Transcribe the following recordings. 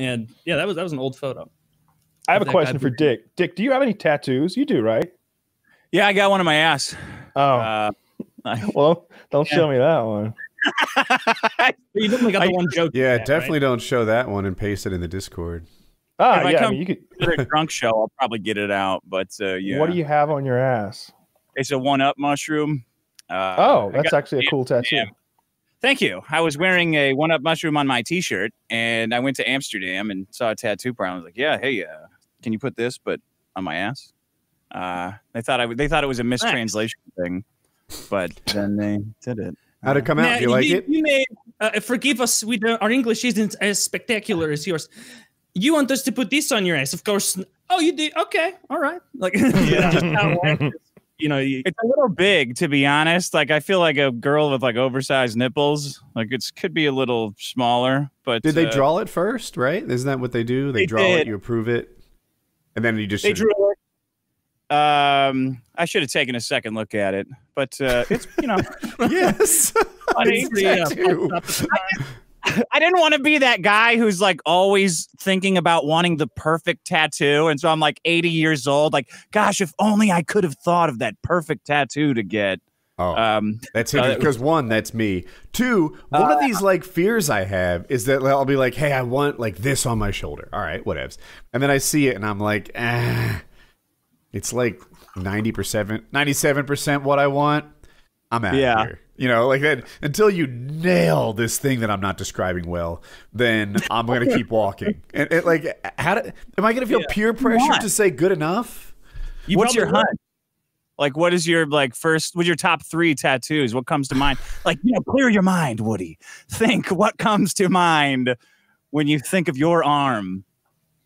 And yeah, that was an old photo. I have a question for Dick. Dick, do you have any tattoos? You do, right? Yeah, I got one on my ass. Oh, well, don't show me that one. You definitely got the one joke. Yeah, definitely don't show that one and paste it in the Discord. Ah, if yeah, I mean, you could. At a drunk show, I'll probably get it out. But yeah, What do you have on your ass? It's a 1-Up mushroom. That's actually a cool tattoo. Yeah. Thank you. I was wearing a 1-Up mushroom on my T-shirt, and I went to Amsterdam and saw a tattoo parlor. I was like, "Yeah, hey, can you put this, but on my ass?" They thought it was a mistranslation thing, but then they did it. How'd it come out? Do you like it? You may forgive us. Our English isn't as spectacular as yours. You want us to put this on your ass, of course. Oh, you do? Okay, all right. Like, you know, it's a little big, to be honest. Like, I feel like a girl with like oversized nipples. Like, could be a little smaller. But did they draw it first? Right? Isn't that what they do? They draw it, you approve it, and then you just drew it. I should have taken a second look at it, but it's yes. I didn't want to be that guy who's like always thinking about wanting the perfect tattoo, and so I'm like 80 years old. Like, gosh, if only I could have thought of that perfect tattoo to get. Oh, that's it. Because one, that's me. Two, one of these like fears I have is that I'll be like, hey, I want like this on my shoulder. All right, whatevs. And then I see it, and I'm like, it's like 90%, 97% what I want. I'm out of here. You know, like that. Until you nail this thing that I'm not describing well, then I'm going to keep walking. And like, am I going to feel peer pressure to say good enough? What's your hunt? Like, what is your what's your top 3 tattoos? What comes to mind? Like, clear your mind, Woody. Think what comes to mind when you think of your arm.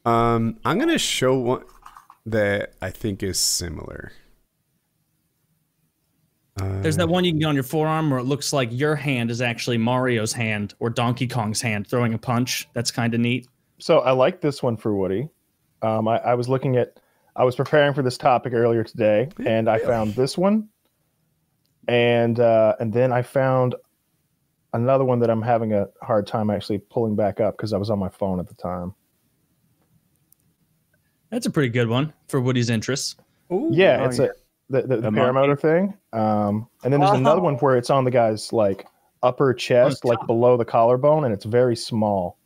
I'm going to show one that I think is similar. There's that one you can get on your forearm where it looks like your hand is actually Mario's hand or Donkey Kong's hand throwing a punch. That's kind of neat. So I like this one for Woody. I was preparing for this topic earlier today, and I found this one, and then I found another one that I'm having a hard time actually pulling back up because I was on my phone at the time. That's a pretty good one for Woody's interests. Ooh, yeah, it's the paramotor thing. And then there's another one where it's on the guy's like upper chest, like below the collarbone, and it's very small.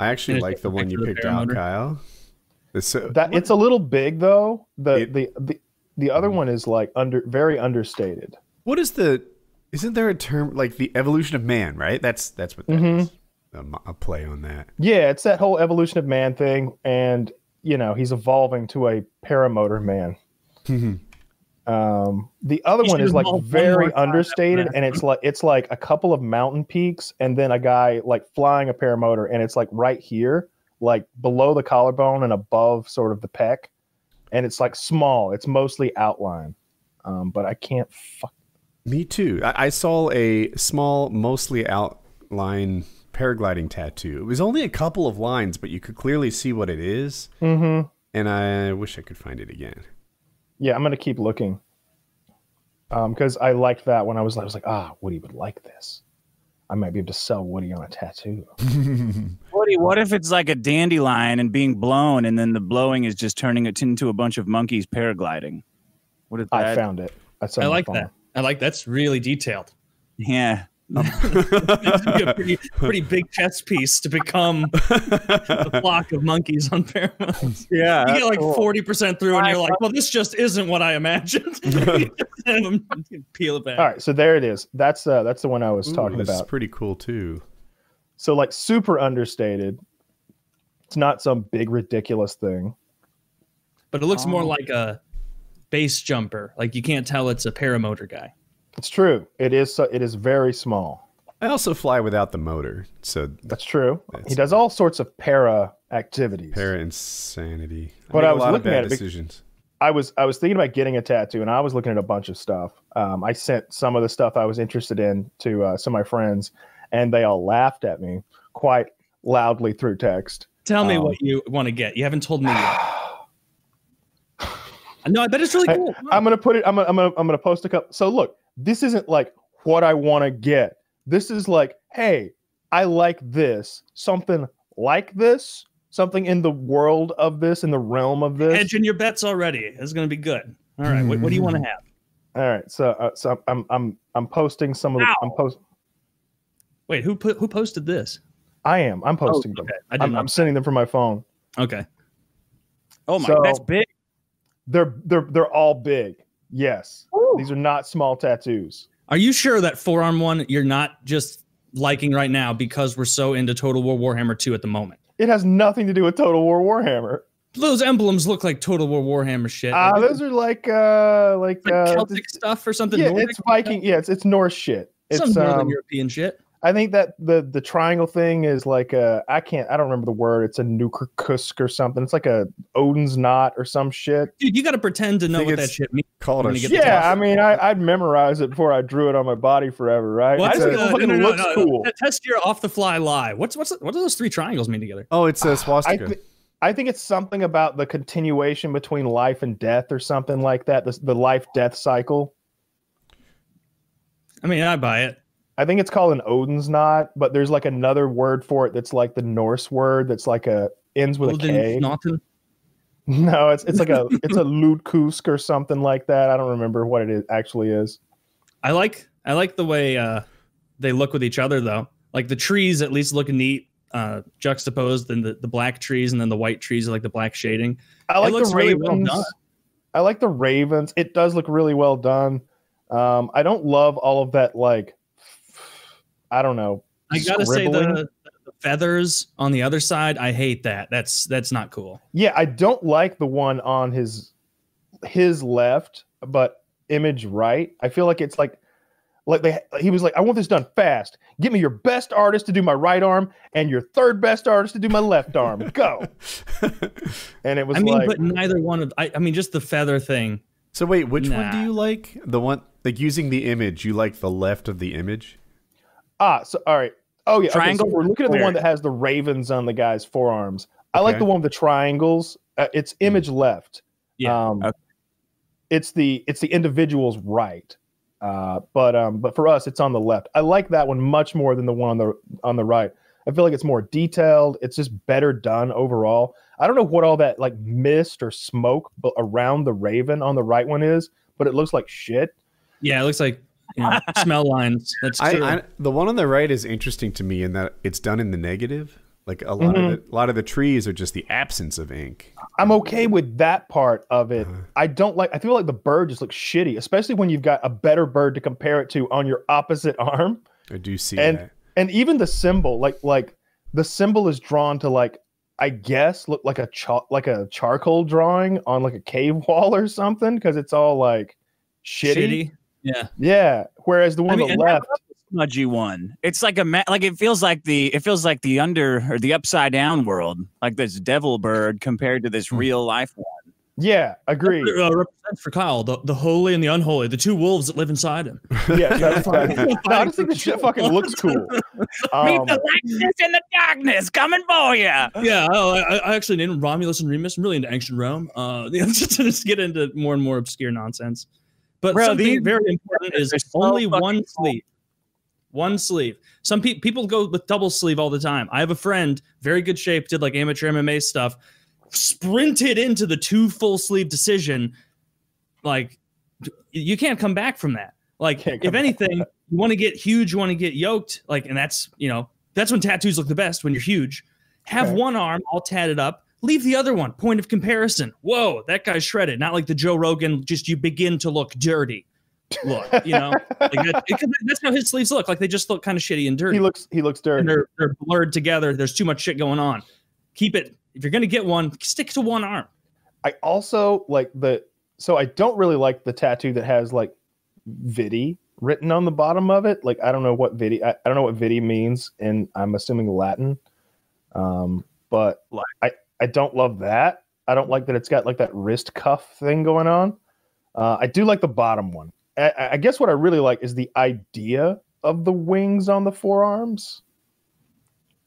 I actually like the one you picked out, Kyle. It's a little big though. The other one is like very understated. What is isn't there a term like the evolution of man, right? That's what that is. A play on that. Yeah, it's that whole evolution of man thing, and he's evolving to a paramotor man. The other one is like very understated, and it's like a couple of mountain peaks, and then a guy like flying a paramotor, and it's like right here, like below the collarbone and above sort of the pec, and it's like small. It's mostly outline, but I can't. Me too. I saw a small, mostly outline paragliding tattoo. It was only a couple of lines, but you could clearly see what it is. And I wish I could find it again. Yeah, I'm gonna keep looking. Because I liked that when I was like, Woody would like this. I might be able to sell Woody on a tattoo. Woody, what if it's like a dandelion and being blown, and then the blowing is just turning it into a bunch of monkeys paragliding? What if that? I found it. I like that. That's really detailed. Yeah. A pretty big chess piece to become a flock of monkeys on Paramount. Yeah, you get like 40% through, and you're like, "Well, this just isn't what I imagined." Peel it back. All right, so there it is. That's the one I was talking about. It's pretty cool too. So like super understated. It's not some big ridiculous thing, but it looks more like a base jumper. Like you can't tell it's a paramotor guy. It's true. It is very small. I also fly without the motor, so that's true. He does all sorts of para activities. Para insanity. But I was looking at decisions. I was thinking about getting a tattoo, and I was looking at a bunch of stuff. I sent some of the stuff I was interested in to some of my friends, and they all laughed at me quite loudly through text. Tell me what you want to get. You haven't told me yet. No, I bet it's really cool. I'm gonna put it. I'm gonna post a couple. So look. This isn't like what I want to get. This is like, hey, I like this, something like this, something in the world of this, in the realm of this. Hedging your bets already. It's going to be good. All right, what do you want to have? All right, so I'm posting some of the. Wait, who posted this? I'm posting them. Okay. I'm sending them from my phone. Okay. Oh my, that's big. They're all big. Yes. Ooh. These are not small tattoos. Are you sure that forearm one you're not just liking right now because we're so into Total War Warhammer 2 at the moment? It has nothing to do with Total War Warhammer. Those emblems look like Total War Warhammer shit. Those are like Celtic stuff or something. Yeah, Nordic? It's Viking. Yeah, it's Norse shit. It's some Northern European shit. I think that the triangle thing is like I don't remember the word. It's a nukerkusk or something. It's like a Odin's knot or some shit. Dude, you got to pretend to know what that shit means. I mean, I'd memorize it before I drew it on my body forever, right? Well, I just think it fucking looks cool. Test your off the fly lie. What do those three triangles mean together? Oh, it's a swastika. I think it's something about the continuation between life and death or something like that. The life-death cycle. I mean, I buy it. I think it's called an Odin's knot, but there's like another word for it that's like the Norse word that's like ends with a K. No, it's like it's a Ludkusk or something like that. I don't remember what it actually is. I like the way they look with each other though. Like the trees at least look neat, juxtaposed, and the black trees and then the white trees are like the black shading. I like the ravens. Really well done. I like the ravens. It does look really well done. I don't love all of that like. I don't know. I gotta say the feathers on the other side. I hate that. That's not cool. Yeah, I don't like the one on his left, but image right. I feel like it's like he was like, I want this done fast. Give me your best artist to do my right arm and your third best artist to do my left arm. Go. And it was. I mean, but neither one of. I mean, just the feather thing. So wait, which one do you like? The one like using the image. You like the left of the image? So all right. Oh yeah. Triangle. Okay, so we're looking at the one that has the ravens on the guy's forearms. I like the one with the triangles. It's image left. Yeah. It's the individual's right. But for us, it's on the left. I like that one much more than the one on the right. I feel like it's more detailed. It's just better done overall. I don't know what all that like mist or smoke around the raven on the right one is, but it looks like shit. Yeah, it looks like. Smell lines. That's true. The one on the right is interesting to me in that it's done in the negative. Like a lot of the trees are just the absence of ink. I'm okay with that part of it. I feel like the bird just looks shitty, especially when you've got a better bird to compare it to on your opposite arm. I do see that. And even the symbol, like the symbol is drawn to like I guess look like a charcoal drawing on like a cave wall or something because it's all like shitty. Yeah. Whereas the one on the left, smudgy one. It's like it feels like the under or the upside down world, like this devil bird compared to this real life one. Yeah, agree. Represents for Kyle the holy and the unholy, the two wolves that live inside him. Yeah, that's fine. I just think the shit fucking looks cool. Meet the lightness and the darkness coming for you. Yeah, I actually named Romulus and Remus. I'm really into ancient Rome. Just get into more and more obscure nonsense. But something very important is only one sleeve. One sleeve. Some people go with double sleeve all the time. I have a friend, very good shape, did like amateur MMA stuff, sprinted into the 2 full sleeve decision. Like, you can't come back from that. Like, if anything, you want to get huge, you want to get yoked. Like, and that's when tattoos look the best, when you're huge. Have one arm all tatted up. Leave the other one. Point of comparison. Whoa, that guy's shredded. Not like the Joe Rogan, just you begin to look dirty. Look, like that's how his sleeves look. Like they just look kind of shitty and dirty. He looks dirty. And they're blurred together. There's too much shit going on. Keep it. If you're going to get one, stick to one arm. I also like so I don't really like the tattoo that has like Vidi written on the bottom of it. Like, I don't know what Vidi, I don't know what Vidi means. And I'm assuming Latin. But I don't love that. I don't like that it's got like that wrist cuff thing going on. I do like the bottom one. I guess what I really like is the idea of the wings on the forearms,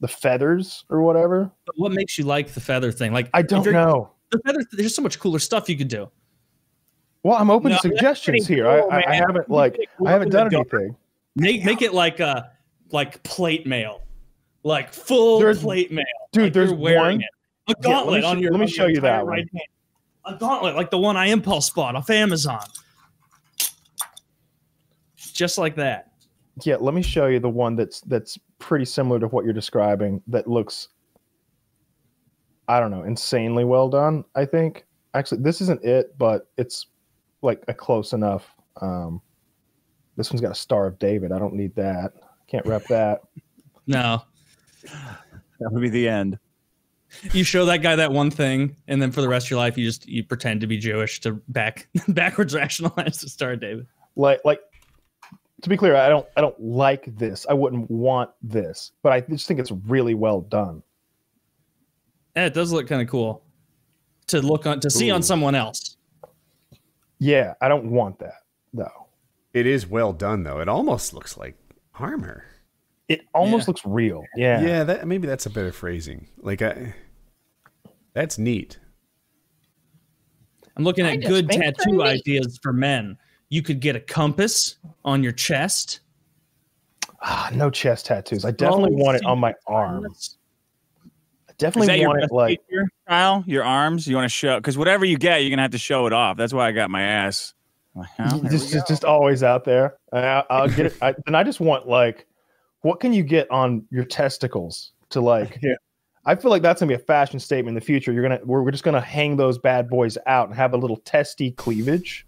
the feathers or whatever. But what makes you like the feather thing? Like, I don't know. The feather. There's so much cooler stuff you could do. Well, I'm open to suggestions here. Cool, I haven't done anything. Make it like plate mail. like full plate mail. Dude, like there's you're wearing one. it. A gauntlet on your. Let me show you that right one. Hand. A gauntlet like the one I impulse bought off Amazon. Just like that. Yeah, let me show you the one that's pretty similar to what you're describing. That looks, I don't know, insanely well done. I think actually this isn't it, but it's like a close enough. This one's got a Star of David. I don't need that. Can't rep that. No, that would be the end. You show that guy that one thing, and then for the rest of your life, you pretend to be Jewish to backwards rationalize the Star of David. Like. To be clear, I don't like this. I wouldn't want this, but I just think it's really well done. Yeah, it does look kind of cool to see on someone else. Yeah, I don't want that though. It is well done though. It almost looks like armor. It almost looks real. Yeah. Yeah, maybe that's a better phrasing. Like that's neat. I'm looking at good tattoo ideas for men. You could get a compass on your chest. No chest tattoos. I definitely want it on my arms. I definitely want it like Kyle, your arms. You want to show because whatever you get, you're gonna have to show it off. That's why I got my ass. Like, just always out there. I'll get it. And I just want like, what can you get on your testicles to like? Yeah. I feel like that's gonna be a fashion statement in the future. We're just gonna hang those bad boys out and have a little testy cleavage.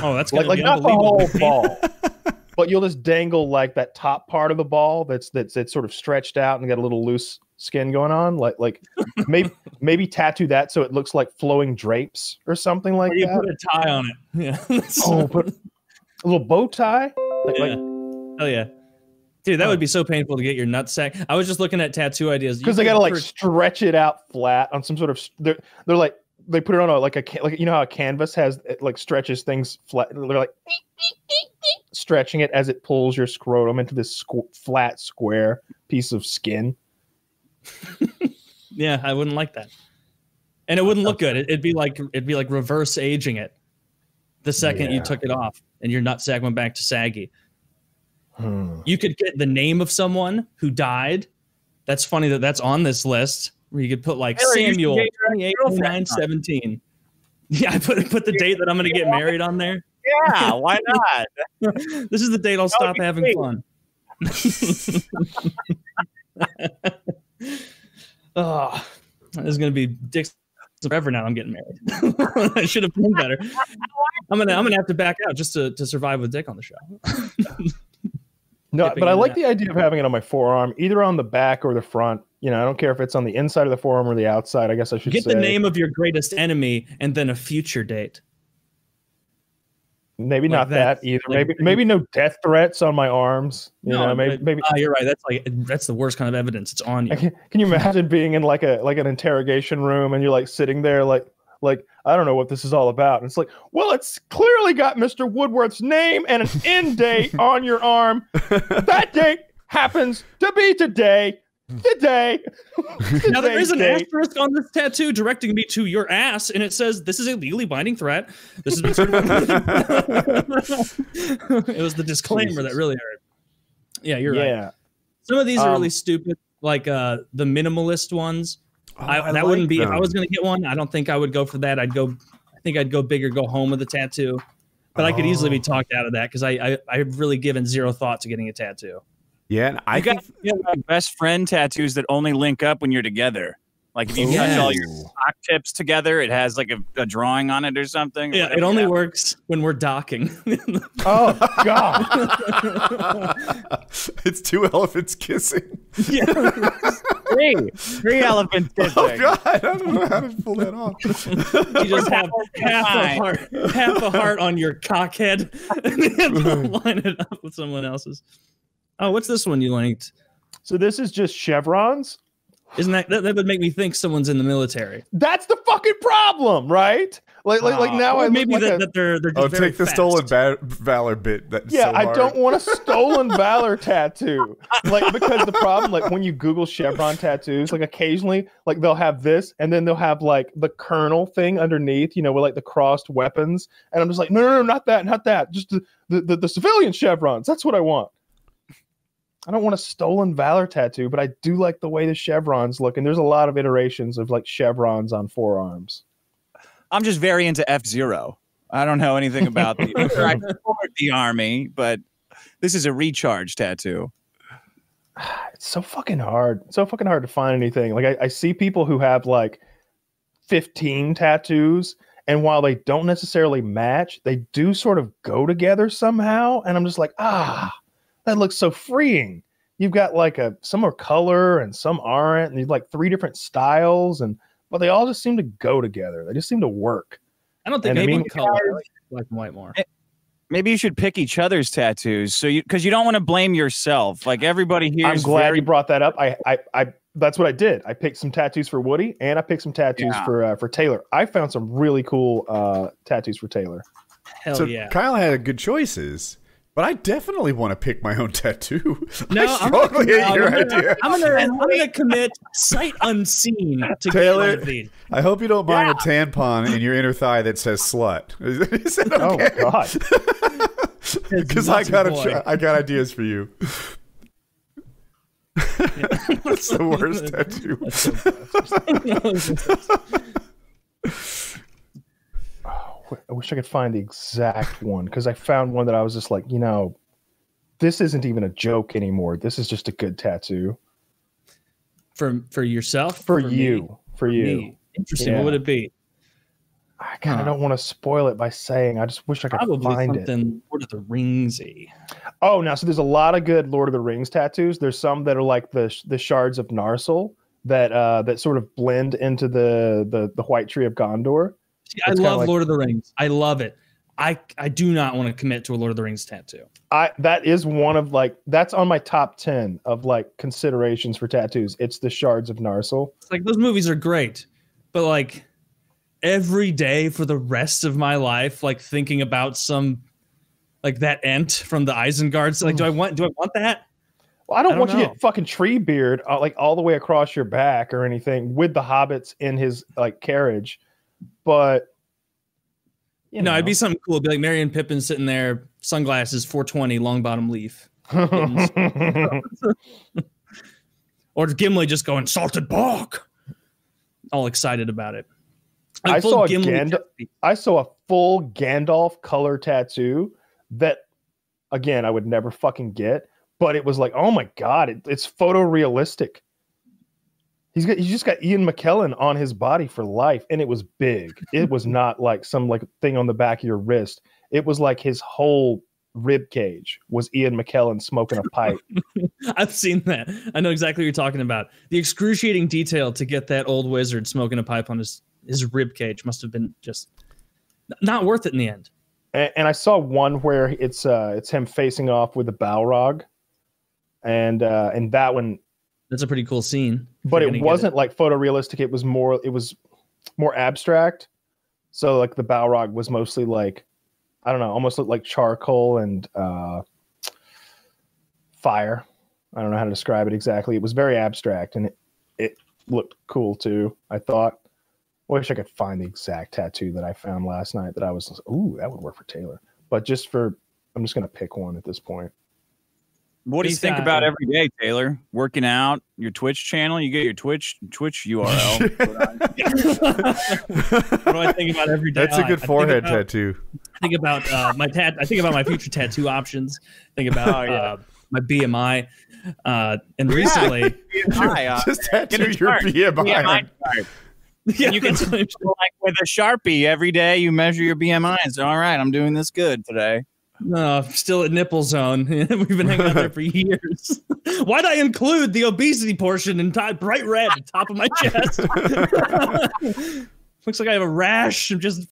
Oh, that's like not the whole ball, but you'll just dangle like that top part of the ball that's sort of stretched out and got a little loose skin going on. Like maybe tattoo that so it looks like flowing drapes or something like or you that. Put a tie on it. Yeah. Put a little bow tie. Oh yeah, dude, that would be so painful to get your nutsack. I was just looking at tattoo ideas because they gotta like stretch it out flat on some sort of. They're like. They put it on like you know how a canvas has it like stretches things flat. They're like stretching it as it pulls your scrotum into this flat square piece of skin. Yeah, I wouldn't like that, and it wouldn't look good. It'd be like reverse aging it. The second you took it off and your nutsack went back to saggy. You could get the name of someone who died. That's funny that's on this list. Where you could put like Samuel 28/9/17. Yeah, I put the date that I'm going to get married on there. Yeah, why not? This is the date I'll stop having fun. Oh, this is going to be dicks forever now. I'm getting married. I should have known better. I'm gonna have to back out just to survive with Dick on the show. No, but I like the idea of having it on my forearm, either on the back or the front. You know, I don't care if it's on the inside of the forearm or the outside. I guess I should get the name of your greatest enemy and then a future date. Maybe like not that either. Like, maybe no death threats on my arms. You know, maybe. You're right. That's the worst kind of evidence. It's on you. Can you imagine being in like an interrogation room and you're like sitting there like I don't know what this is all about. And it's like, well, it's clearly got Mr. Woodworth's name and an end date on your arm. That date happens to be today. Now there is an asterisk on this tattoo directing me to your ass, and it says this is a legally binding threat. This has been It was the disclaimer that really hurt. Yeah, you're right. Some of these are really stupid, like the minimalist ones. That wouldn't be if I was going to get one. I don't think I would go for that. I think I'd go big or go home with a tattoo. But I could easily be talked out of that because I've really given zero thought to getting a tattoo. Yeah, and I got best friend tattoos that only link up when you're together. Like if you touch all your sock tips together, it has like a drawing on it or something. Yeah, it only works when we're docking. Oh God! It's two elephants kissing. Yeah. Three elephants kissing. Oh God! I don't know how to pull that off. You just have half a heart on your cockhead, and then line it up with someone else's. Oh, what's this one you linked? So this is just chevrons. Isn't that would make me think someone's in the military? That's the fucking problem, right? Like now I maybe like that they're just very take the fast. stolen valor bit. That's yeah, so I hard. don't want a stolen valor tattoo. Like because the problem, like when you Google chevron tattoos, like occasionally, like they'll have this, and then they'll have like the colonel thing underneath, you know, with like the crossed weapons, and I'm just like, no, not that, just the civilian chevrons. That's what I want. I don't want a stolen valor tattoo, but I do like the way the chevrons look. And there's a lot of iterations of like chevrons on forearms. I'm just very into F-Zero. I don't know anything about the army, but this is a recharge tattoo. It's so fucking hard. It's so fucking hard to find anything. Like I see people who have like 15 tattoos, and while they don't necessarily match, they do sort of go together somehow. And I'm just like, that looks so freeing. You've got like some are color and some aren't, and you've like 3 different styles, but they all just seem to go together. They just seem to work. I don't think maybe color, I like black and white more. Maybe you should pick each other's tattoos, so because you don't want to blame yourself. Like everybody here. I'm glad you brought that up. I that's what I did. I picked some tattoos for Woody, and I picked some tattoos for Taylor. I found some really cool tattoos for Taylor. Hell yeah! Kyle had good choices, but I definitely want to pick my own tattoo. No, I'm gonna commit sight unseen to Taylor. Get one of these. I hope you don't mind a tampon in your inner thigh that says "slut." Is that okay? Oh God! Because I got ideas for you. That's the worst tattoo. I wish I could find the exact one, because I found one that I was just like, this isn't even a joke anymore. This is just a good tattoo. For yourself? For you. Me. Interesting. Yeah. What would it be? I kind of don't want to spoil it by saying. I just wish I could find it. Something Lord of the Ringsy. Oh, now so there's a lot of good Lord of the Rings tattoos. There's some that are like the shards of Narsil that sort of blend into the White Tree of Gondor. See, I love Lord of the Rings. I love it. I do not want to commit to a Lord of the Rings tattoo. That is one of that's on my top 10 of considerations for tattoos. It's the shards of Narsil. It's like those movies are great, but every day for the rest of my life, thinking about some that Ent from the Isenguards. Do I want that? Well, I don't want you to get fucking Treebeard all the way across your back or anything with the hobbits in his carriage, but no, it'd be something cool. It'd be like Merry and Pippin sitting there, sunglasses, 420, long bottom leaf. Or Gimli just going salted pork, all excited about it. I saw a full Gandalf color tattoo that, again, I would never fucking get, but it was like, oh my God, it's photorealistic. He's just got Ian McKellen on his body for life, and it was big. It was not like some thing on the back of your wrist. It was like his whole rib cage was Ian McKellen smoking a pipe. I've seen that. I know exactly what you're talking about. The excruciating detail to get that old wizard smoking a pipe on his rib cage must have been just not worth it in the end. And I saw one where it's him facing off with the Balrog, and that one. That's a pretty cool scene. But it wasn't photorealistic. It was more abstract. So the Balrog was mostly I don't know, almost looked like charcoal and fire. I don't know how to describe it exactly. It was very abstract, and it looked cool too, I thought. I wish I could find the exact tattoo that I found last night that I was, ooh, that would work for Taylor. But I'm just going to pick one at this point. What do you think about every day, Taylor? Working out, your Twitch channel? You get your Twitch URL. What do I think about every day? That's a good forehead tattoo. I think about I think about my future tattoo options. Think about my BMI. And recently, just tattoo your BMI. Yeah, you can with a Sharpie every day. You measure your BMI. It's all right. I'm doing this good today. No, still at nipple zone. We've been hanging out there for years. Why'd I include the obesity portion in bright red at the top of my chest? Looks like I have a rash of just